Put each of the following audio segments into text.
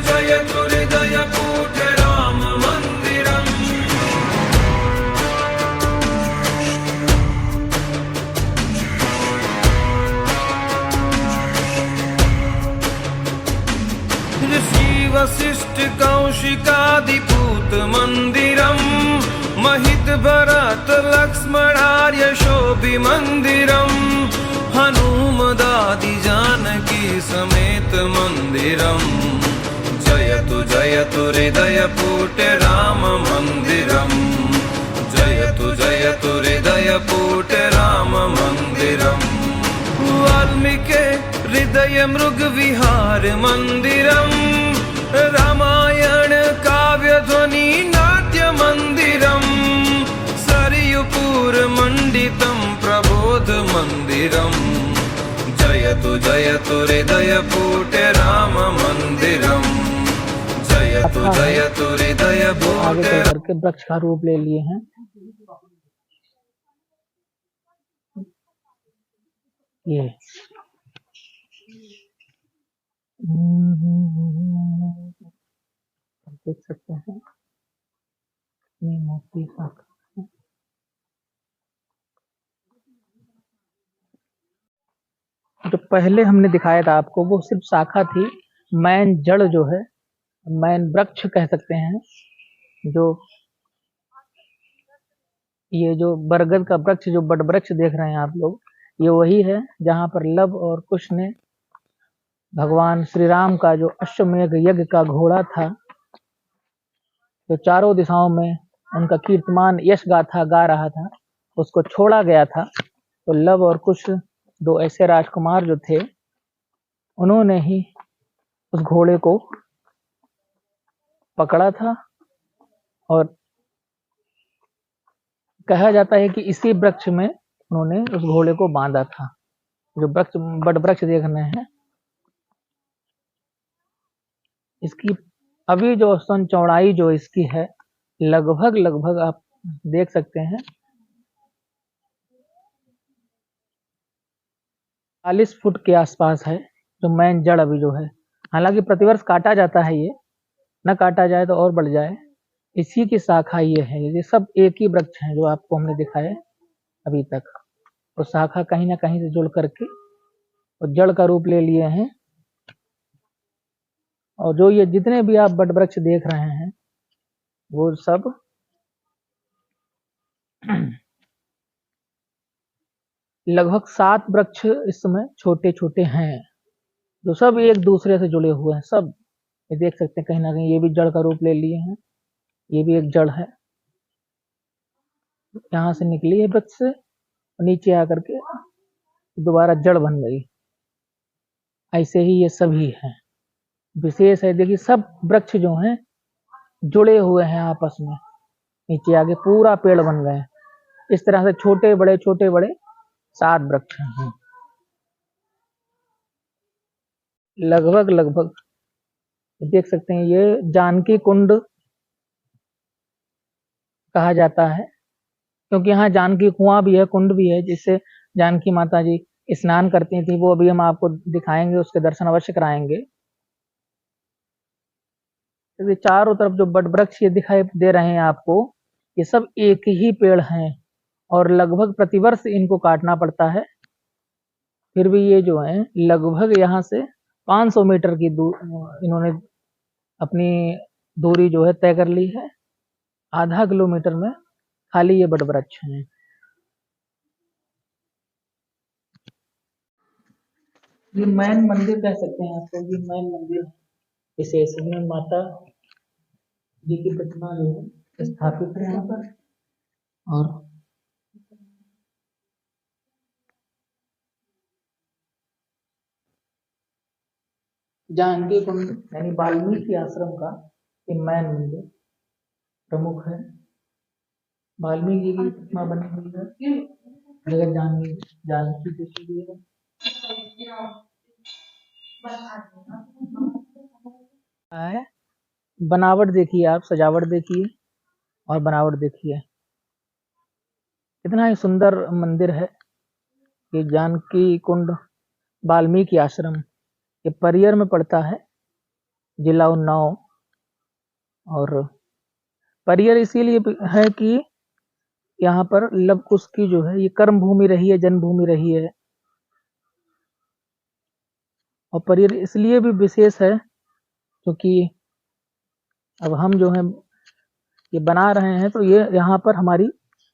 जयतु हृदयकूटे राम मन्दिरम्। ऋषि वसिष्ठ कौशिकादिपूत मन्दिरम्। महित भरत लक्ष्मणार्य शोभि मन्दिरम्। हनुमदादि जानकी समेत मन्दिरम्। जयतु हृदयकूटे राम मन्दिरम्। जयतु हृदयकूटे राम मन्दिरम्। वाल्मीके हृदय मृगविहार मन्दिरम्। रामायण काव्यध्वनि नाट्य मन्दिरम्। सरयूपुर मण्डितं प्रबोध मन्दिरम्। जयतु हृदयकूटे राम मन्दिरम्। जयतु हृदयकूटे। आगे करके वृक्ष का रूप ले लिए हैं। ये देख सकते हैं कितनी मोटी शाखा है। जो पहले हमने दिखाया था आपको वो सिर्फ शाखा थी। मैन जड़ जो है, मैन वृक्ष कह सकते हैं। जो ये जो बरगद का वृक्ष, जो बड़ वृक्ष देख रहे हैं आप लोग, ये वही है जहाँ पर लव और कुश ने भगवान श्री राम का जो अश्वमेध यज्ञ का घोड़ा था, जो चारों दिशाओं में उनका कीर्तमान यश गाथा गा रहा था, उसको छोड़ा गया था। तो लव और कुश दो ऐसे राजकुमार जो थे, उन्होंने ही उस घोड़े को पकड़ा था। और कहा जाता है कि इसी वृक्ष में उन्होंने उस घोड़े को बांधा था। जो वृक्ष बड़ वृक्ष देख रहे हैं, इसकी अभी जो औसतन चौड़ाई जो इसकी है, लगभग आप देख सकते हैं 40 फुट के आसपास है। जो मैन जड़ अभी जो है, हालांकि प्रतिवर्ष काटा जाता है, ये न काटा जाए तो और बढ़ जाए। इसी की शाखा ये है। ये सब एक ही वृक्ष है जो आपको हमने दिखाया अभी तक। और शाखा कहीं ना कहीं से जुड़ करके और जड़ का रूप ले लिए हैं। और जो ये जितने भी आप बड़ वृक्ष देख रहे हैं, वो सब लगभग 7 वृक्ष इसमें छोटे छोटे हैं, जो सब एक दूसरे से जुड़े हुए हैं। सब ये देख सकते हैं कहीं ना कहीं ये भी जड़ का रूप ले लिए हैं। ये भी एक जड़ है, यहाँ से निकली है वृक्ष से, नीचे आकर के दोबारा जड़ बन गई। ऐसे ही ये सभी हैं। विशेष है, देखिए सब वृक्ष जो हैं जुड़े हुए हैं आपस में, नीचे आगे पूरा पेड़ बन गए। इस तरह से छोटे बड़े 7 वृक्ष हैं। लगभग देख सकते हैं, ये जानकी कुंड कहा जाता है, क्योंकि यहाँ जानकी कुआं भी है, कुंड भी है, जिससे जानकी माता जी स्नान करती थी। वो अभी हम आपको दिखाएंगे, उसके दर्शन अवश्य कराएंगे। तो चारों तरफ जो बड़ वृक्ष ये दिखाई दे रहे हैं आपको, ये सब एक ही पेड़ हैं और लगभग प्रतिवर्ष इनको काटना पड़ता है। फिर भी ये जो है लगभग यहाँ से 500 मीटर की इन्होंने अपनी दूरी जो है तय कर ली है। आधा किलोमीटर में खाली ये बड़ वृक्ष हैं। ये मैन मंदिर कह सकते हैं आपको। ये मैन मंदिर विशेष में माता जी की प्रतिमा जो है स्थापित है यहाँ पर। और जानकी कुंड यानी वाल्मीकि आश्रम का ये मैन मंदिर प्रमुख है। वाल्मीकि की प्रतिमा बनी हुई है, जगत जानकी जी के लिए है। बनावट देखिए आप, सजावट देखिए और बनावट देखिए, कितना ही सुंदर मंदिर है। ये जानकी कुंड वाल्मीकि आश्रम ये परियर में पड़ता है। जिला उन्नाव। और परियर इसीलिए है कि यहाँ पर लव कुश की जो है ये कर्म भूमि रही है, जन्मभूमि रही है। और परियर इसलिए भी विशेष है क्योंकि अब हम जो है ये बना रहे हैं तो ये यहाँ पर हमारी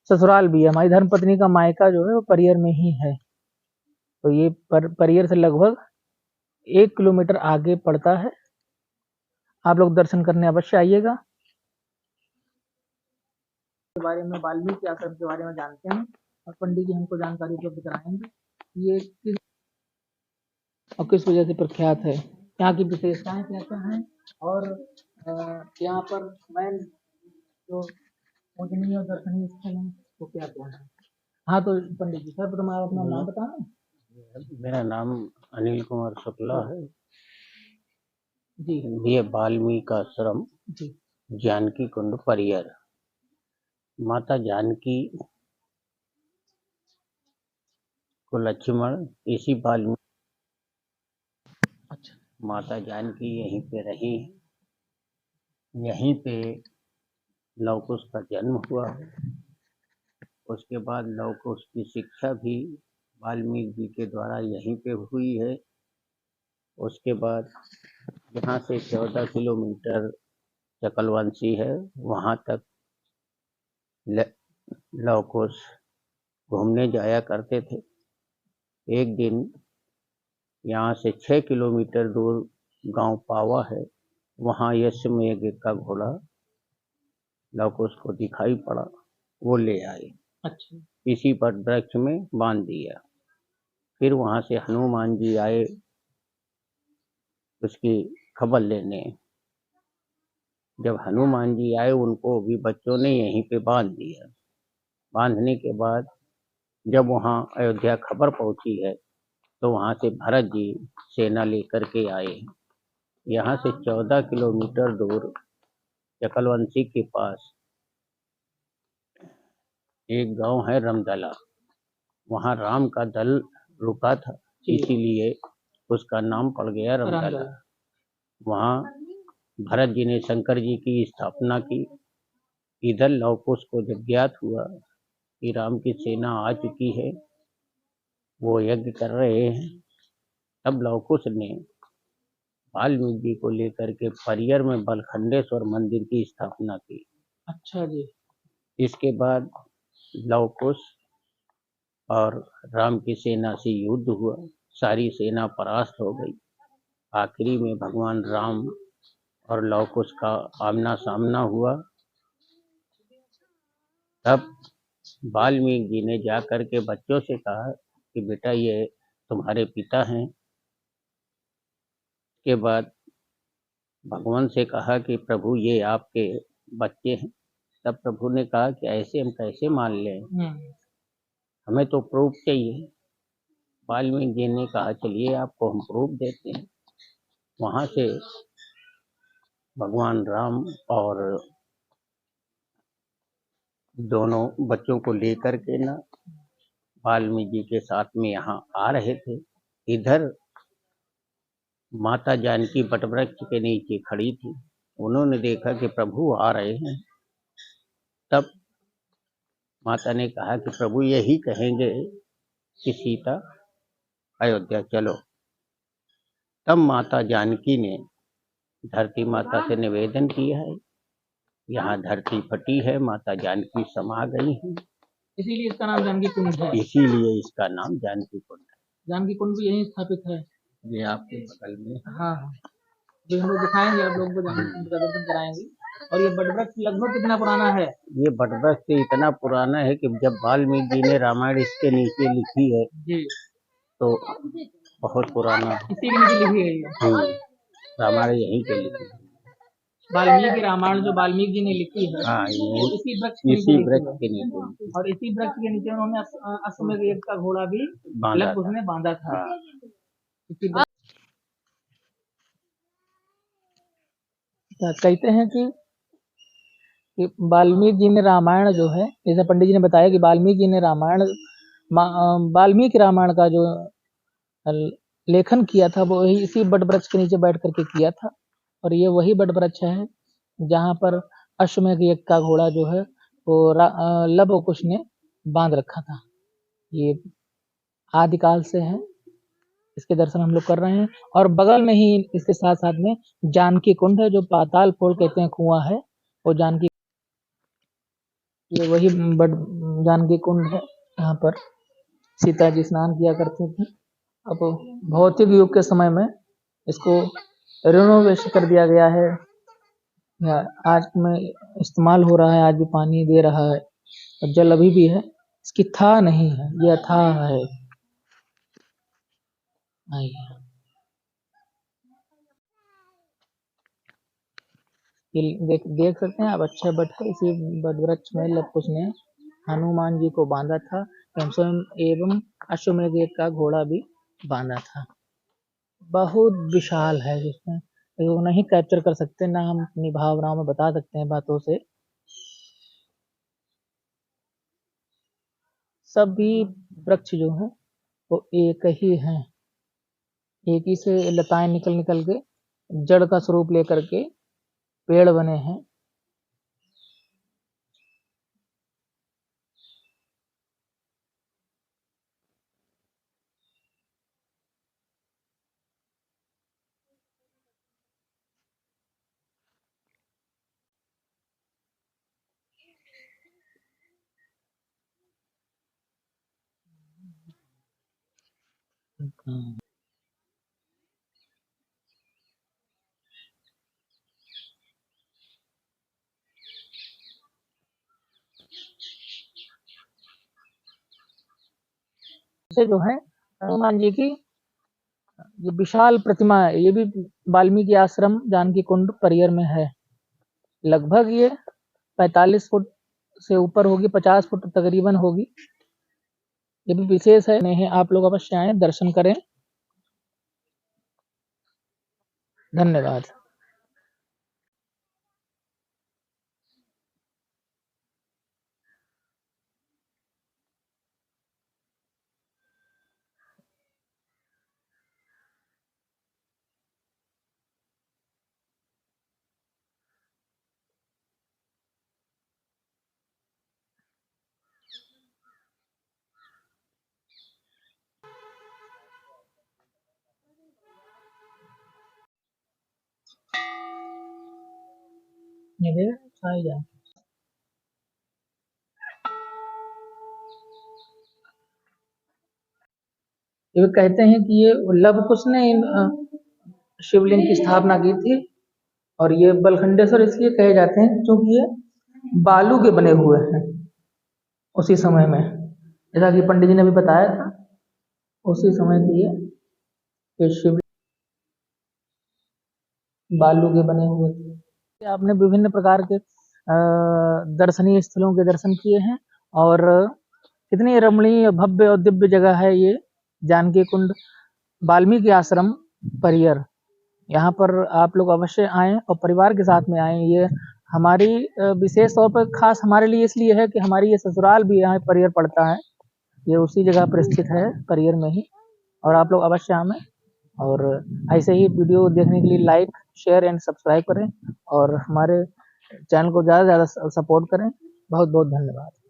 ससुराल भी है, हमारी धर्मपत्नी का मायका जो है वो परियर में ही है। तो ये परियर से लगभग 1 किलोमीटर आगे पड़ता है। आप लोग दर्शन करने अवश्य आइएगा। के बारे में, वाल्मीकि आश्रम के बारे में जानते हैं और पंडित जी हमको जानकारी उपलब्ध कराएंगे ये किस और किस वजह से प्रख्यात है, यहाँ की विशेषताएं क्या क्या हैं और यहाँ पर मेन जो पूजनीय और दर्शनीय स्थल है वो क्या क्या है। हाँ तो पंडित जी सर्वप्रथम आप अपना नाम बताना। मेरा नाम अनिल कुमार शुक्ला है जी। ये वाल्मीकि आश्रम जी। जानकी कुंड परियर। माता जानकी को लक्ष्मण इसी वाल्मीकि अच्छा। माता जानकी यहीं पे रही, यहीं पे लव कुश का जन्म हुआ। उसके बाद लव कुश की शिक्षा भी वाल्मीकि जी के द्वारा यहीं पे हुई है। उसके बाद यहाँ से 14 किलोमीटर चकलवंशी है, वहाँ तक लव कुश घूमने जाया करते थे। एक दिन यहाँ से 6 किलोमीटर दूर गांव पावा है, वहाँ यशमेघ का घोड़ा लव कुश को दिखाई पड़ा, वो ले आए। अच्छा। इसी पर वृक्ष में बांध दिया। फिर वहाँ से हनुमान जी आए उसकी खबर लेने। जब हनुमान जी आए उनको भी बच्चों ने यहीं पे बांध दिया। बांधने के बाद जब वहाँ अयोध्या खबर पहुंची है तो वहाँ से भरत जी सेना लेकर के आए। यहाँ से 14 किलोमीटर दूर चकलवंशी के पास एक गांव है रमदला, वहाँ राम का दल रुका था, इसीलिए उसका नाम पड़ गया रमदला। वहाँ भरत जी ने शंकर जी की स्थापना की। इधर लव कुश को जब ज्ञात हुआ कि राम की सेना आ चुकी है, वो यज्ञ कर रहे हैं, तब लव कुश ने वाल्मीकि जी को लेकर के परियर में बलखंडेश्वर मंदिर की स्थापना की। अच्छा जी। इसके बाद लव कुश और राम की सेना से युद्ध हुआ, सारी सेना परास्त हो गई। आखिरी में भगवान राम और लव कुश का आमना सामना हुआ। तब वाल्मीकि जी ने जाकर के बच्चों से कहा कि बेटा ये तुम्हारे पिता हैं। के बाद भगवान से कहा कि प्रभु ये आपके बच्चे हैं। तब प्रभु ने कहा कि ऐसे हम कैसे मान लें, हमें तो प्रूफ चाहिए। वाल्मीकि जी ने कहा चलिए आपको हम प्रूफ देते हैं। वहाँ से भगवान राम और दोनों बच्चों को लेकर के ना वाल्मीकि जी के साथ में यहाँ आ रहे थे। इधर माता जानकी बटवृक्ष के नीचे खड़ी थी। उन्होंने देखा कि प्रभु आ रहे हैं। तब माता ने कहा कि प्रभु यही कहेंगे कि सीता अयोध्या चलो। तब माता जानकी ने धरती माता से निवेदन किया है, यहाँ धरती फटी है, माता जानकी समा गई है, इसीलिए इसका नाम जानकी कुंड है। इसीलिए इसका नाम जानकी कुंड है। जानकी कुंड भी यहीं स्थापित है। ये आपके बगल में। हाँ हाँ, जो हम लोग दिखाएंगे आप लोगों को, जानकी कुंड का दर्शन कराएंगे। और ये बटवृक्ष लगभग कितना पुराना है? ये बटवृक्ष इतना पुराना है कि जब वाल्मीकि जी ने रामायण इसके नीचे लिखी है जी, तो बहुत पुराना है। इसी के नीचे लिखी गई है। रामायण यहीं पे लिखी है। वाल्मीकि रामायण जो वाल्मीकि जी ने लिखी है, हाँ, ये इसी वृक्ष के नीचे। और इसी वृक्ष के नीचे उन्होंने अश्वमेध यज्ञ का घोड़ा भी लव कुश ने बांधा था। कहते हैं कि वाल्मीकि जी ने रामायण जो है, जैसे पंडित जी ने बताया कि वाल्मीकि जी ने वाल्मीकि रामायण का जो लेखन किया था वो इसी बट वृक्ष के नीचे बैठ करके किया था। और ये वही बट वृक्ष है जहाँ पर अश्वमेध यज्ञ का घोड़ा जो है वो लव और कुश ने बांध रखा था। ये आदिकाल से है, इसके दर्शन हम लोग कर रहे हैं। और बगल में ही इसके साथ साथ में जानकी कुंड है, जो पाताल फोड़ कहते हैं कुआं है, वो जानकी, ये वही जानकी कुंड है, यहाँ पर सीता जी स्नान किया करती थी। अब भौतिक युग के समय में इसको रिनोवेशन कर दिया गया है, आज में इस्तेमाल हो रहा है, आज भी पानी दे रहा है और जल अभी भी है, इसकी था नहीं है, ये अथाह है। ये देख सकते हैं आप, अच्छा बट है, इसी बट वृक्ष में लव कुश ने हनुमान जी को बांधा था एवं अश्वमेध यज्ञ का घोड़ा भी बांधा था। बहुत विशाल है, जिसमें इसको नहीं कैप्चर कर सकते, ना हम अपनी भावनाओं में बता सकते हैं बातों से। सभी वृक्ष जो हैं वो एक ही हैं, एक ही से लताएं निकल निकल के जड़ का स्वरूप लेकर के पेड़ बने हैं। से जो है हनुमान जी की ये विशाल प्रतिमा है, ये भी वाल्मीकि आश्रम जानकी कुंड परियर में है। लगभग ये 45 फुट से ऊपर होगी, 50 फुट तकरीबन होगी। ये भी विशेष है, नहीं आप लोग अवश्य आए, दर्शन करें। धन्यवाद। ये कहते हैं कि ये लव कुश ने इन शिवलिंग की स्थापना की थी, और ये बलखंडेश्वर इसलिए कहे जाते हैं क्योंकि ये बालू के बने हुए हैं उसी समय में, जैसा कि पंडित जी ने भी बताया था, उसी समय की ये शिव बालू के बने हुए थे। आपने विभिन्न प्रकार के दर्शनीय स्थलों के दर्शन किए हैं, और कितनी रमणीय भव्य और दिव्य जगह है ये जानकी कुंड वाल्मीकि आश्रम परियर। यहाँ पर आप लोग अवश्य आएं और परिवार के साथ में आएं। ये हमारी विशेष तौर पर खास हमारे लिए इसलिए है कि हमारी ये ससुराल भी यहाँ परियर पड़ता है, ये उसी जगह पर स्थित है परियर में ही। और आप लोग अवश्य आएं, और ऐसे ही वीडियो देखने के लिए लाइक शेयर एंड सब्सक्राइब करें, और हमारे चैनल को ज़्यादा से ज़्यादा सपोर्ट करें। बहुत बहुत धन्यवाद।